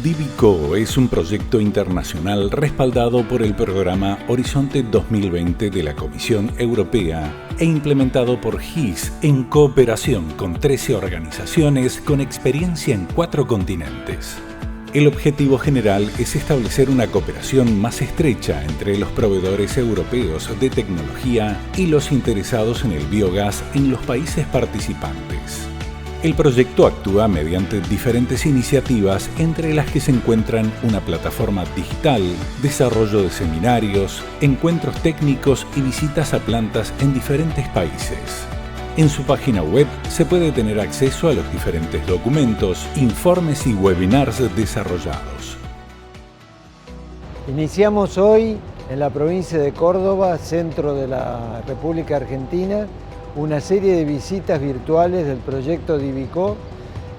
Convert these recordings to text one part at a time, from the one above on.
Divico es un proyecto internacional respaldado por el programa Horizonte 2020 de la Comisión Europea e implementado por GIS en cooperación con 13 organizaciones con experiencia en 4 continentes. El objetivo general es establecer una cooperación más estrecha entre los proveedores europeos de tecnología y los interesados en el biogás en los países participantes. El proyecto actúa mediante diferentes iniciativas, entre las que se encuentran una plataforma digital, desarrollo de seminarios, encuentros técnicos y visitas a plantas en diferentes países. En su página web se puede tener acceso a los diferentes documentos, informes y webinars desarrollados. Iniciamos hoy en la provincia de Córdoba, centro de la República Argentina, una serie de visitas virtuales del proyecto Divico,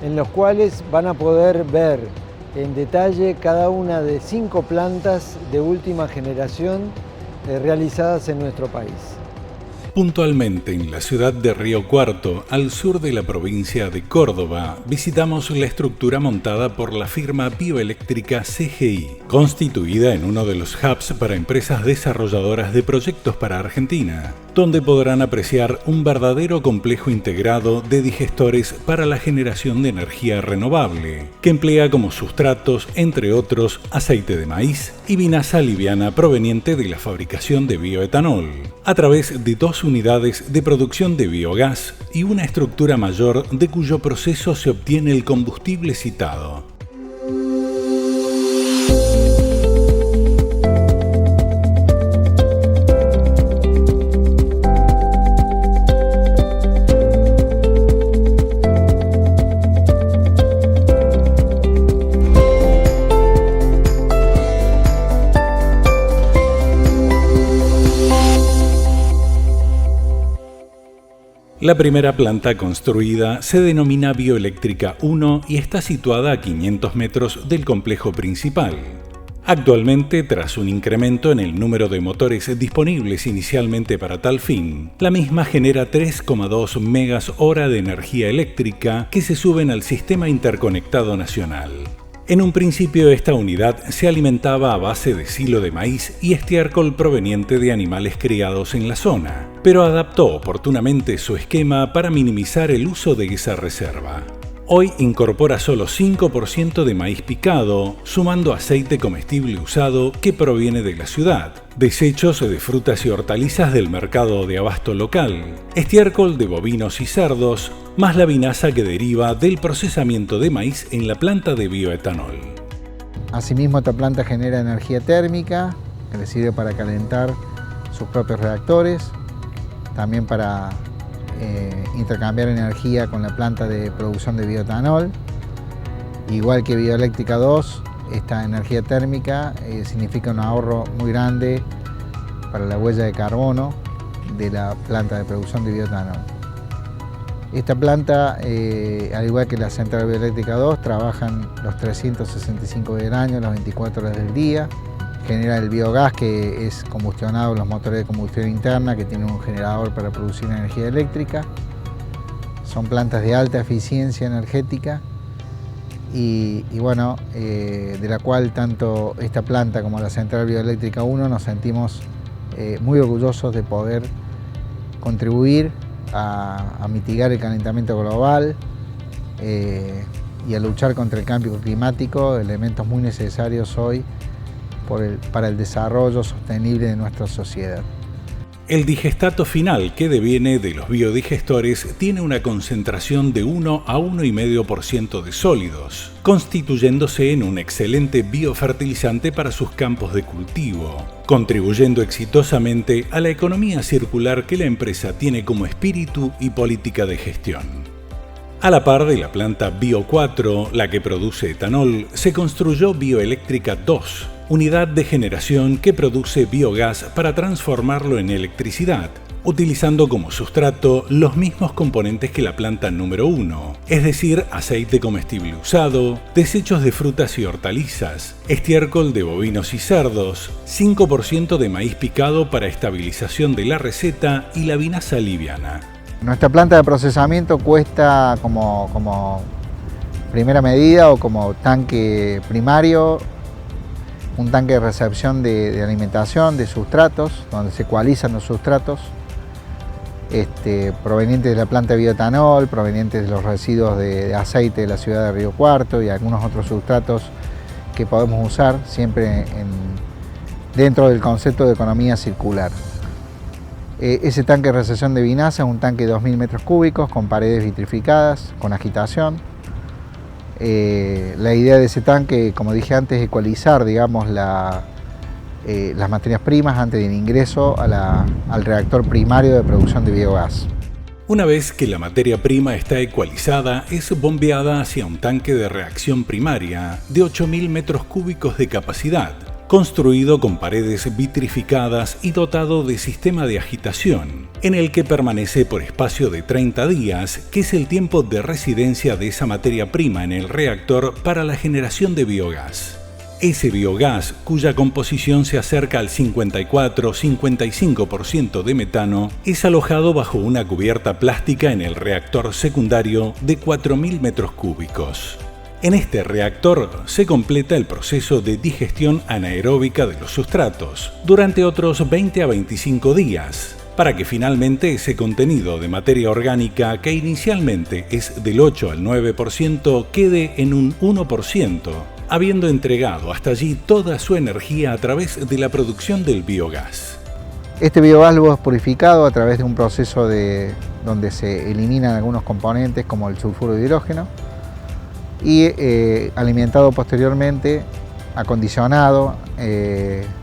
en los cuales van a poder ver en detalle cada una de 5 plantas de última generación realizadas en nuestro país. Puntualmente en la ciudad de Río Cuarto, al sur de la provincia de Córdoba, visitamos la estructura montada por la firma bioeléctrica CGI, constituida en uno de los hubs para empresas desarrolladoras de proyectos para Argentina, donde podrán apreciar un verdadero complejo integrado de digestores para la generación de energía renovable, que emplea como sustratos, entre otros, aceite de maíz y vinaza liviana proveniente de la fabricación de bioetanol, a través de 2 unidades de producción de biogás y una estructura mayor de cuyo proceso se obtiene el combustible citado. La primera planta construida se denomina Bioeléctrica 1 y está situada a 500 metros del complejo principal. Actualmente, tras un incremento en el número de motores disponibles inicialmente para tal fin, la misma genera 3,2 megas-hora de energía eléctrica que se suben al sistema interconectado nacional. En un principio esta unidad se alimentaba a base de silo de maíz y estiércol proveniente de animales criados en la zona, pero adaptó oportunamente su esquema para minimizar el uso de esa reserva. Hoy incorpora solo 5% de maíz picado, sumando aceite comestible usado que proviene de la ciudad, desechos de frutas y hortalizas del mercado de abasto local, estiércol de bovinos y cerdos, más la vinaza que deriva del procesamiento de maíz en la planta de bioetanol. Asimismo, esta planta genera energía térmica, que le sirve para calentar sus propios reactores, también para intercambiar energía con la planta de producción de bioetanol. Igual que Bioeléctrica 2, esta energía térmica significa un ahorro muy grande para la huella de carbono de la planta de producción de bioetanol. Esta planta, al igual que la central Bioeléctrica 2, trabajan los 365 días del año, las 24 horas del día. Genera el biogás, que es combustionado en los motores de combustión interna, que tienen un generador para producir energía eléctrica. Son plantas de alta eficiencia energética y bueno, de la cual tanto esta planta como la central Bioeléctrica 1 nos sentimos muy orgullosos de poder contribuir a mitigar el calentamiento global y a luchar contra el cambio climático, elementos muy necesarios hoy para el desarrollo sostenible de nuestra sociedad. El digestato final, que deviene de los biodigestores, tiene una concentración de 1 a 1,5% de sólidos, constituyéndose en un excelente biofertilizante para sus campos de cultivo, contribuyendo exitosamente a la economía circular que la empresa tiene como espíritu y política de gestión. A la par de la planta Bio 4, la que produce etanol, se construyó Bioeléctrica 2, unidad de generación que produce biogás para transformarlo en electricidad, utilizando como sustrato los mismos componentes que la planta número 1, es decir, aceite comestible usado, desechos de frutas y hortalizas, estiércol de bovinos y cerdos, 5% de maíz picado para estabilización de la receta y la vinaza liviana. Nuestra planta de procesamiento cuesta como primera medida o como tanque primario, un tanque de recepción de alimentación, de sustratos, donde se ecualizan los sustratos provenientes de la planta de bioetanol, provenientes de los residuos de aceite de la ciudad de Río Cuarto y algunos otros sustratos que podemos usar siempre dentro del concepto de economía circular. Ese tanque de recepción de vinaza es un tanque de 2.000 metros cúbicos con paredes vitrificadas, con agitación. La idea de ese tanque, como dije antes, es ecualizar, digamos, las materias primas antes del ingreso al reactor primario de producción de biogás. Una vez que la materia prima está ecualizada, es bombeada hacia un tanque de reacción primaria de 8.000 metros cúbicos de capacidad, construido con paredes vitrificadas y dotado de sistema de agitación, en el que permanece por espacio de 30 días, que es el tiempo de residencia de esa materia prima en el reactor para la generación de biogás. Ese biogás, cuya composición se acerca al 54-55% de metano, es alojado bajo una cubierta plástica en el reactor secundario de 4.000 metros cúbicos. En este reactor se completa el proceso de digestión anaeróbica de los sustratos durante otros 20 a 25 días, para que finalmente ese contenido de materia orgánica, que inicialmente es del 8 al 9%, quede en un 1%, habiendo entregado hasta allí toda su energía a través de la producción del biogás. Este biogás luego es purificado a través de un proceso donde se eliminan algunos componentes como el sulfuro de hidrógeno y alimentado posteriormente, acondicionado,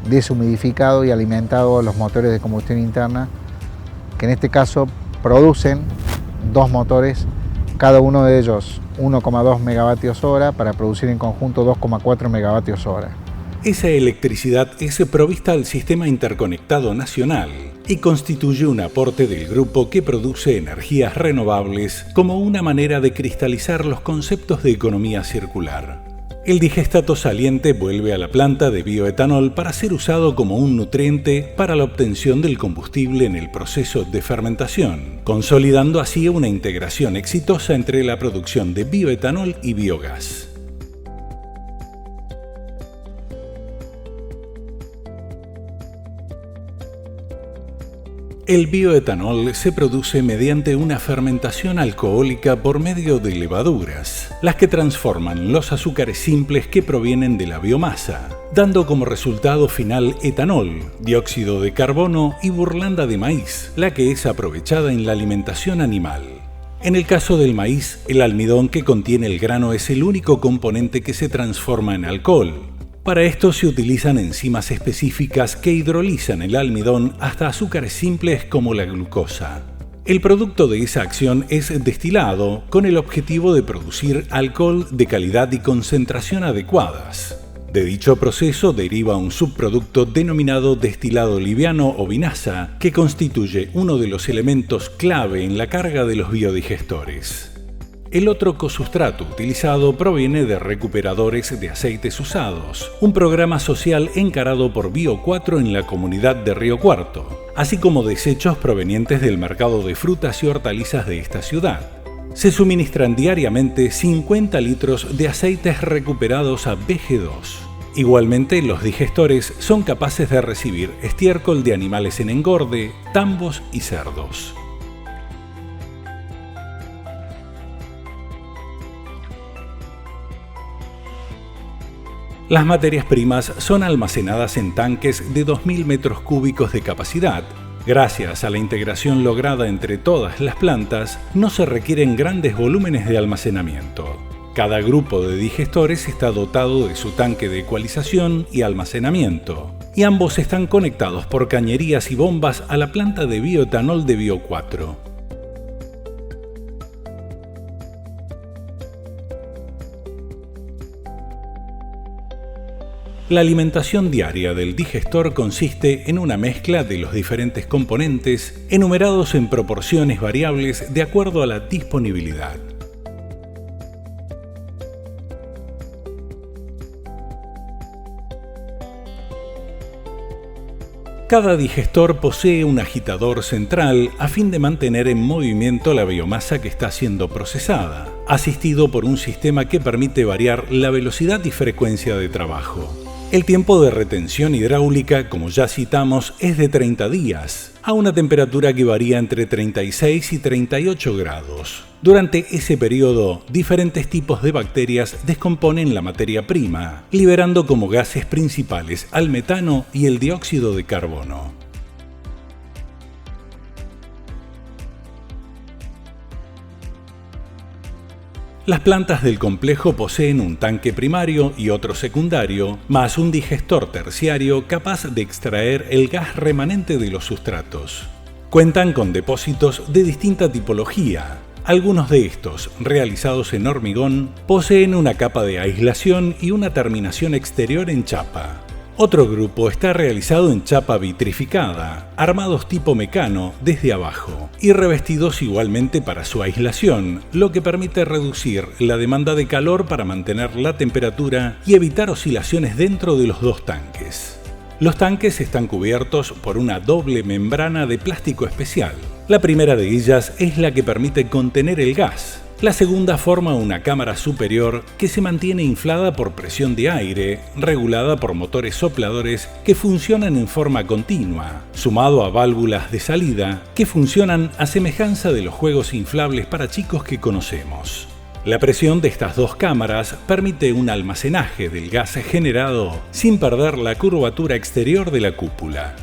deshumidificado y alimentado los motores de combustión interna, que en este caso producen 2 motores, cada uno de ellos 1,2 megavatios hora para producir en conjunto 2,4 megavatios hora. Esa electricidad es provista al Sistema Interconectado Nacional y constituye un aporte del grupo que produce energías renovables como una manera de cristalizar los conceptos de economía circular. El digestato saliente vuelve a la planta de bioetanol para ser usado como un nutriente para la obtención del combustible en el proceso de fermentación, consolidando así una integración exitosa entre la producción de bioetanol y biogás. El bioetanol se produce mediante una fermentación alcohólica por medio de levaduras, las que transforman los azúcares simples que provienen de la biomasa, dando como resultado final etanol, dióxido de carbono y burlanda de maíz, la que es aprovechada en la alimentación animal. En el caso del maíz, el almidón que contiene el grano es el único componente que se transforma en alcohol. Para esto se utilizan enzimas específicas que hidrolizan el almidón hasta azúcares simples como la glucosa. El producto de esa acción es destilado con el objetivo de producir alcohol de calidad y concentración adecuadas. De dicho proceso deriva un subproducto denominado destilado liviano o vinaza, que constituye uno de los elementos clave en la carga de los biodigestores. El otro cosustrato utilizado proviene de recuperadores de aceites usados, un programa social encarado por Bio4 en la comunidad de Río Cuarto, así como desechos provenientes del mercado de frutas y hortalizas de esta ciudad. Se suministran diariamente 50 litros de aceites recuperados a BG2. Igualmente, los digestores son capaces de recibir estiércol de animales en engorde, tambos y cerdos. Las materias primas son almacenadas en tanques de 2.000 metros cúbicos de capacidad. Gracias a la integración lograda entre todas las plantas, no se requieren grandes volúmenes de almacenamiento. Cada grupo de digestores está dotado de su tanque de ecualización y almacenamiento, y ambos están conectados por cañerías y bombas a la planta de bioetanol de Bio4. La alimentación diaria del digestor consiste en una mezcla de los diferentes componentes enumerados en proporciones variables de acuerdo a la disponibilidad. Cada digestor posee un agitador central a fin de mantener en movimiento la biomasa que está siendo procesada. asistido por un sistema que permite variar la velocidad y frecuencia de trabajo. El tiempo de retención hidráulica, como ya citamos, es de 30 días, a una temperatura que varía entre 36 y 38 grados. Durante ese periodo, diferentes tipos de bacterias descomponen la materia prima, liberando como gases principales al metano y el dióxido de carbono. Las plantas del complejo poseen un tanque primario y otro secundario, más un digestor terciario capaz de extraer el gas remanente de los sustratos. Cuentan con depósitos de distinta tipología. Algunos de estos, realizados en hormigón, poseen una capa de aislación y una terminación exterior en chapa. Otro grupo está realizado en chapa vitrificada, armados tipo mecano desde abajo y revestidos igualmente para su aislación, lo que permite reducir la demanda de calor para mantener la temperatura y evitar oscilaciones dentro de los dos tanques. Los tanques están cubiertos por una doble membrana de plástico especial. La primera de ellas es la que permite contener el gas. La segunda forma una cámara superior que se mantiene inflada por presión de aire, regulada por motores sopladores que funcionan en forma continua, sumado a válvulas de salida que funcionan a semejanza de los juegos inflables para chicos que conocemos. La presión de estas dos cámaras permite un almacenaje del gas generado sin perder la curvatura exterior de la cúpula.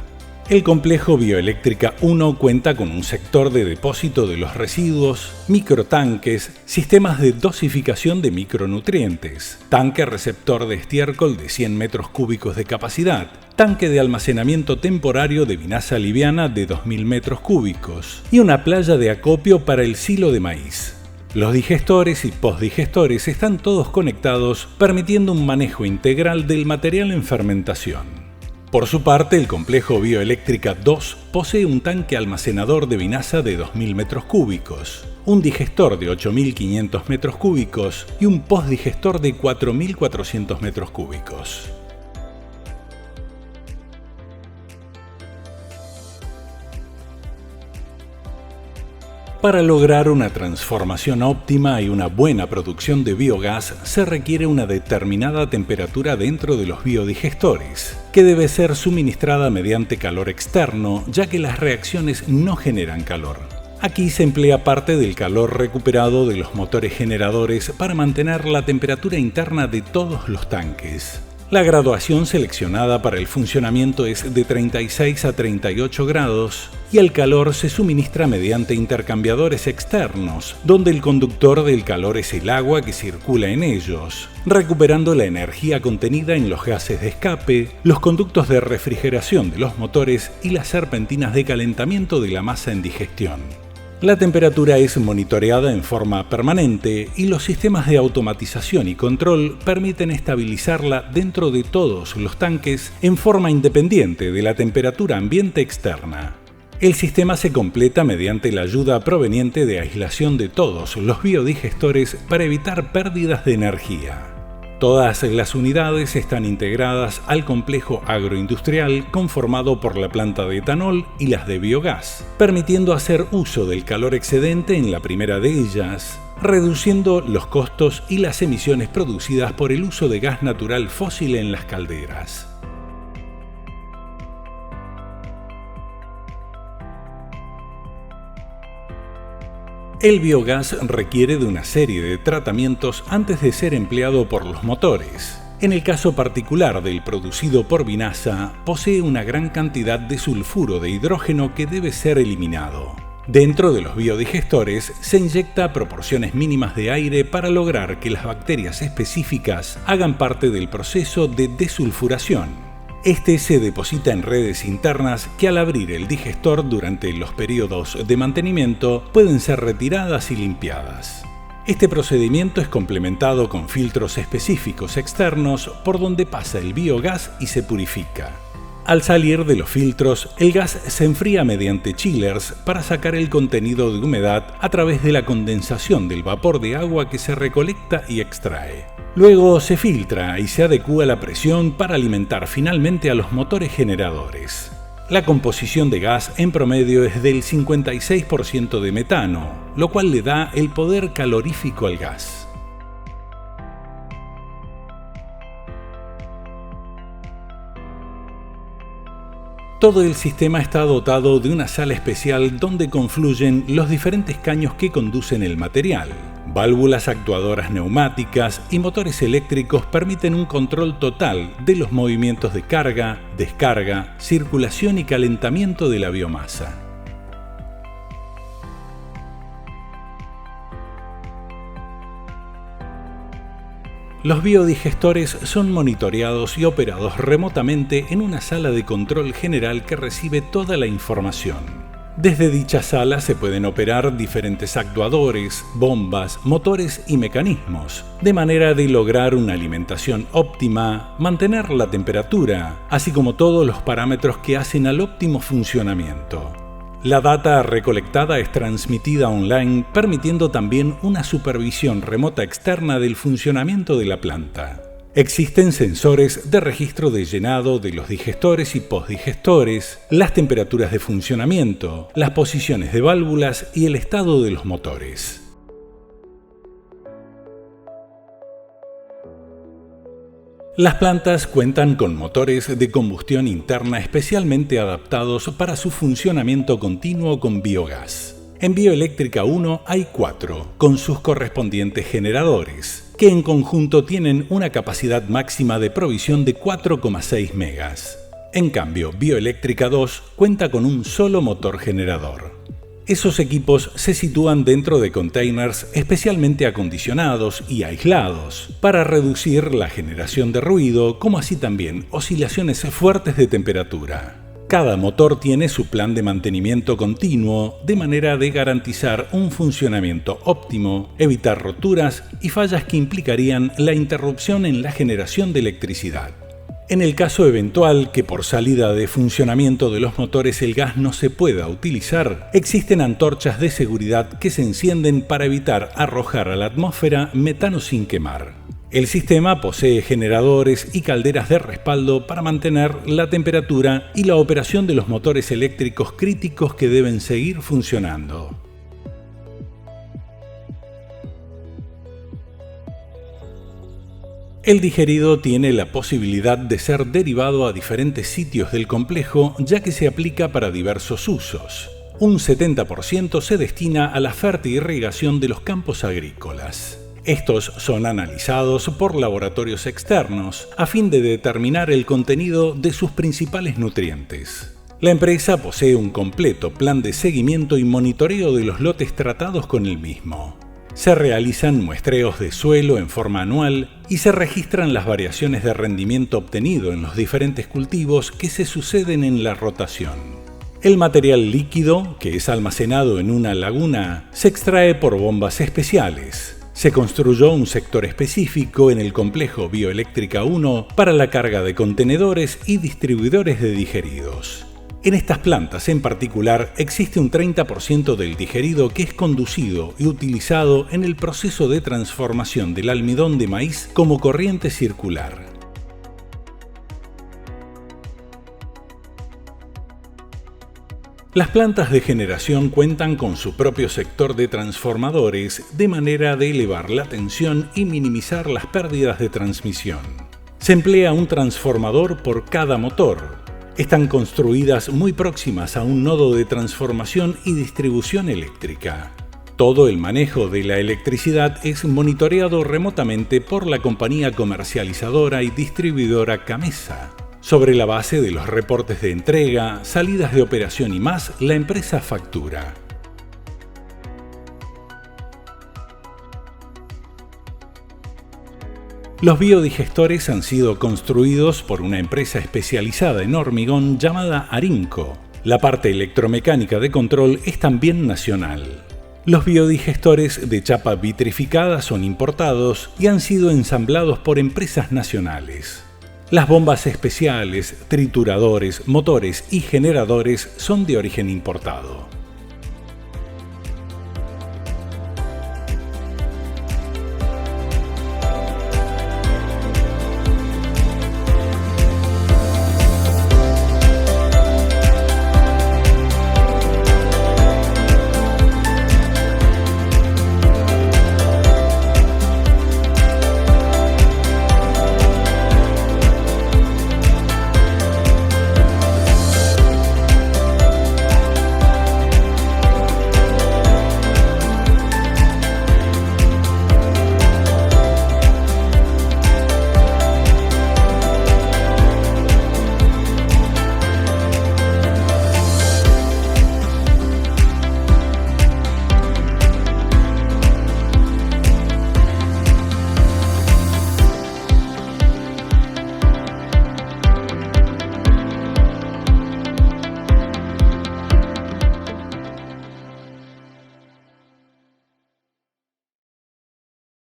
El complejo Bioeléctrica 1 cuenta con un sector de depósito de los residuos, microtanques, sistemas de dosificación de micronutrientes, tanque receptor de estiércol de 100 metros cúbicos de capacidad, tanque de almacenamiento temporario de vinaza liviana de 2000 metros cúbicos y una playa de acopio para el silo de maíz. Los digestores y postdigestores están todos conectados, permitiendo un manejo integral del material en fermentación. Por su parte, el complejo Bioeléctrica 2 posee un tanque almacenador de vinaza de 2.000 metros cúbicos, un digestor de 8.500 metros cúbicos y un postdigestor de 4.400 metros cúbicos. Para lograr una transformación óptima y una buena producción de biogás, se requiere una determinada temperatura dentro de los biodigestores, que debe ser suministrada mediante calor externo, ya que las reacciones no generan calor. Aquí se emplea parte del calor recuperado de los motores generadores para mantener la temperatura interna de todos los tanques. La graduación seleccionada para el funcionamiento es de 36 a 38 grados y el calor se suministra mediante intercambiadores externos, donde el conductor del calor es el agua que circula en ellos, recuperando la energía contenida en los gases de escape, los conductos de refrigeración de los motores y las serpentinas de calentamiento de la masa en digestión. La temperatura es monitoreada en forma permanente y los sistemas de automatización y control permiten estabilizarla dentro de todos los tanques en forma independiente de la temperatura ambiente externa. El sistema se completa mediante la ayuda proveniente de aislación de todos los biodigestores para evitar pérdidas de energía. Todas las unidades están integradas al complejo agroindustrial conformado por la planta de etanol y las de biogás, permitiendo hacer uso del calor excedente en la primera de ellas, reduciendo los costos y las emisiones producidas por el uso de gas natural fósil en las calderas. El biogás requiere de una serie de tratamientos antes de ser empleado por los motores. En el caso particular del producido por vinaza, posee una gran cantidad de sulfuro de hidrógeno que debe ser eliminado. Dentro de los biodigestores se inyecta proporciones mínimas de aire para lograr que las bacterias específicas hagan parte del proceso de desulfuración. Este se deposita en redes internas que al abrir el digestor durante los periodos de mantenimiento pueden ser retiradas y limpiadas. Este procedimiento es complementado con filtros específicos externos por donde pasa el biogás y se purifica. Al salir de los filtros, el gas se enfría mediante chillers para sacar el contenido de humedad a través de la condensación del vapor de agua que se recolecta y extrae. Luego se filtra y se adecúa la presión para alimentar finalmente a los motores generadores. La composición de gas en promedio es del 56% de metano, lo cual le da el poder calorífico al gas. Todo el sistema está dotado de una sala especial donde confluyen los diferentes caños que conducen el material. Válvulas actuadoras neumáticas y motores eléctricos permiten un control total de los movimientos de carga, descarga, circulación y calentamiento de la biomasa. Los biodigestores son monitoreados y operados remotamente en una sala de control general que recibe toda la información. Desde dicha sala se pueden operar diferentes actuadores, bombas, motores y mecanismos, de manera de lograr una alimentación óptima, mantener la temperatura, así como todos los parámetros que hacen al óptimo funcionamiento. La data recolectada es transmitida online, permitiendo también una supervisión remota externa del funcionamiento de la planta. Existen sensores de registro de llenado de los digestores y postdigestores, las temperaturas de funcionamiento, las posiciones de válvulas y el estado de los motores. Las plantas cuentan con motores de combustión interna especialmente adaptados para su funcionamiento continuo con biogás. En Bioeléctrica 1 hay 4, con sus correspondientes generadores, que en conjunto tienen una capacidad máxima de provisión de 4,6 megas. En cambio, Bioeléctrica 2 cuenta con un solo motor generador. Esos equipos se sitúan dentro de containers especialmente acondicionados y aislados para reducir la generación de ruido, como así también oscilaciones fuertes de temperatura. Cada motor tiene su plan de mantenimiento continuo, de manera de garantizar un funcionamiento óptimo, evitar roturas y fallas que implicarían la interrupción en la generación de electricidad. En el caso eventual que por salida de funcionamiento de los motores el gas no se pueda utilizar, existen antorchas de seguridad que se encienden para evitar arrojar a la atmósfera metano sin quemar. El sistema posee generadores y calderas de respaldo para mantener la temperatura y la operación de los motores eléctricos críticos que deben seguir funcionando. El digerido tiene la posibilidad de ser derivado a diferentes sitios del complejo, ya que se aplica para diversos usos. Un 70% se destina a la fertirrigación de los campos agrícolas. Estos son analizados por laboratorios externos a fin de determinar el contenido de sus principales nutrientes. La empresa posee un completo plan de seguimiento y monitoreo de los lotes tratados con el mismo. Se realizan muestreos de suelo en forma anual y se registran las variaciones de rendimiento obtenido en los diferentes cultivos que se suceden en la rotación. El material líquido, que es almacenado en una laguna, se extrae por bombas especiales. Se construyó un sector específico en el complejo Bioeléctrica 1 para la carga de contenedores y distribuidores de digeridos. En estas plantas en particular existe un 30% del digerido que es conducido y utilizado en el proceso de transformación del almidón de maíz como corriente circular. Las plantas de generación cuentan con su propio sector de transformadores de manera de elevar la tensión y minimizar las pérdidas de transmisión. Se emplea un transformador por cada motor. Están construidas muy próximas a un nodo de transformación y distribución eléctrica. Todo el manejo de la electricidad es monitoreado remotamente por la compañía comercializadora y distribuidora Camesa. Sobre la base de los reportes de entrega, salidas de operación y más, la empresa factura. Los biodigestores han sido construidos por una empresa especializada en hormigón llamada Arinco. La parte electromecánica de control es también nacional. Los biodigestores de chapa vitrificada son importados y han sido ensamblados por empresas nacionales. Las bombas especiales, trituradores, motores y generadores son de origen importado.